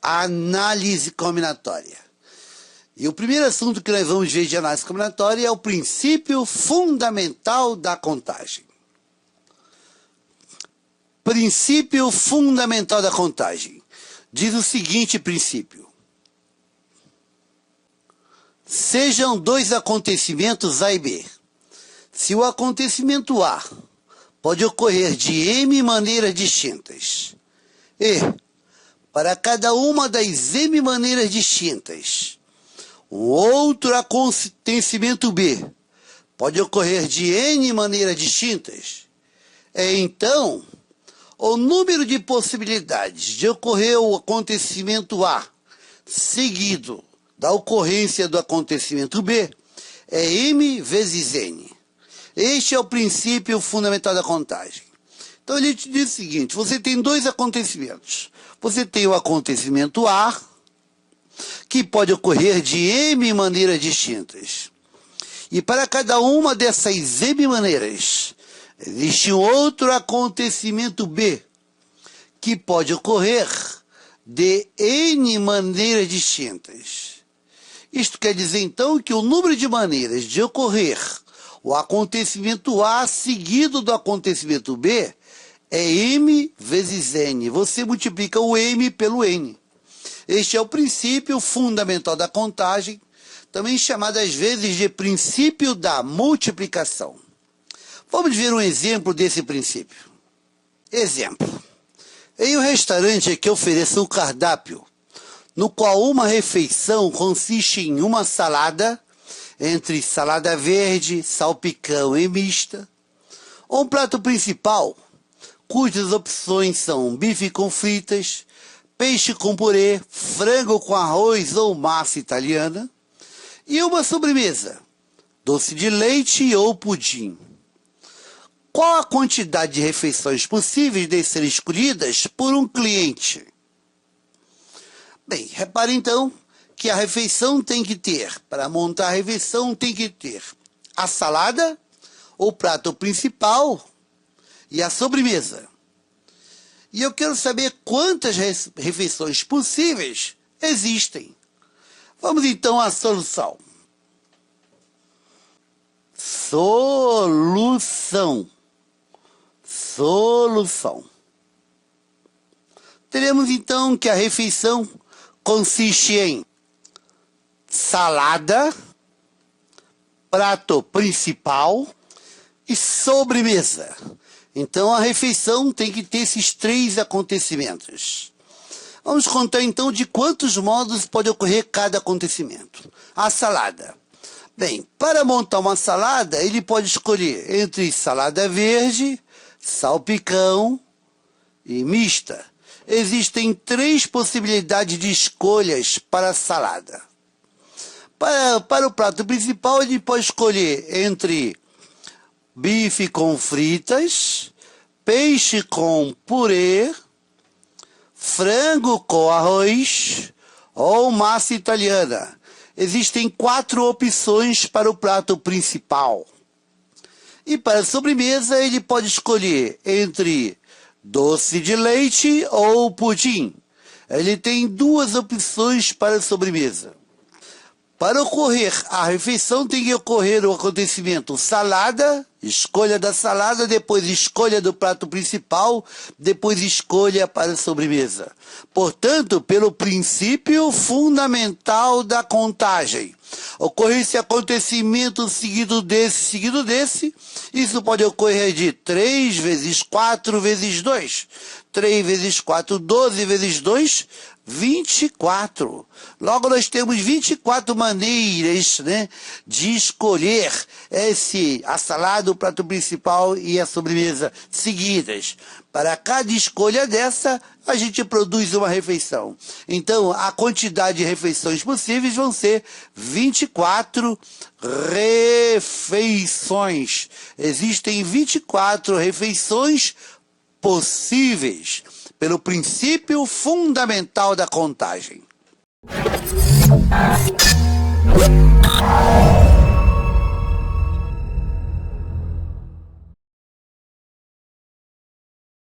Análise combinatória. E o primeiro assunto que nós vamos ver de análise combinatória é o princípio fundamental da contagem. Princípio fundamental da contagem. Diz o seguinte princípio. Sejam dois acontecimentos A e B. Se o acontecimento A pode ocorrer de M maneiras distintas e, para cada uma das M maneiras distintas, um outro acontecimento B pode ocorrer de N maneiras distintas, então o número de possibilidades de ocorrer o acontecimento A seguido da ocorrência do acontecimento B é M vezes N. Este é o princípio fundamental da contagem. Então ele te diz o seguinte, você tem dois acontecimentos. Você tem o acontecimento A, que pode ocorrer de M maneiras distintas. E para cada uma dessas M maneiras, existe um outro acontecimento B, que pode ocorrer de N maneiras distintas. Isto quer dizer, então, que o número de maneiras de ocorrer o acontecimento A seguido do acontecimento B é M vezes N. Você multiplica o M pelo N. Este é o princípio fundamental da contagem, também chamado às vezes de princípio da multiplicação. Vamos ver um exemplo desse princípio. Exemplo. Em um restaurante que ofereça um cardápio, no qual uma refeição consiste em uma salada, entre salada verde, salpicão e mista, um prato principal, cujas opções são bife com fritas, peixe com purê, frango com arroz ou massa italiana, e uma sobremesa, doce de leite ou pudim. Qual a quantidade de refeições possíveis de serem escolhidas por um cliente? Bem, repare então que a refeição tem que ter, para montar a refeição tem que ter a salada, o prato principal e a sobremesa. E eu quero saber quantas refeições possíveis existem. Vamos então à solução. Solução. Teremos então que a refeição consiste em salada, prato principal e sobremesa. Então a refeição tem que ter esses três acontecimentos. Vamos contar então de quantos modos pode ocorrer cada acontecimento. A salada. Bem, para montar uma salada, ele pode escolher entre salada verde, salpicão e mista. Existem três possibilidades de escolhas para a salada. Para o prato principal, ele pode escolher entre bife com fritas, peixe com purê, frango com arroz ou massa italiana. Existem 4 opções para o prato principal. E para a sobremesa, ele pode escolher entre doce de leite ou pudim. Ele tem 2 opções para a sobremesa. Para ocorrer a refeição, tem que ocorrer o acontecimento salada, escolha da salada, depois escolha do prato principal, depois escolha para a sobremesa. Portanto, pelo princípio fundamental da contagem, ocorrer esse acontecimento seguido desse, isso pode ocorrer de 3 vezes 4 vezes 2. 3 vezes 4, 12 vezes 2, 24. Logo, nós temos 24 maneiras, né, de escolher a salada, o prato principal e a sobremesa seguidas. Para cada escolha dessa, a gente produz uma refeição. Então, a quantidade de refeições possíveis vão ser 24 refeições. Existem 24 refeições possíveis. pelo princípio fundamental da contagem.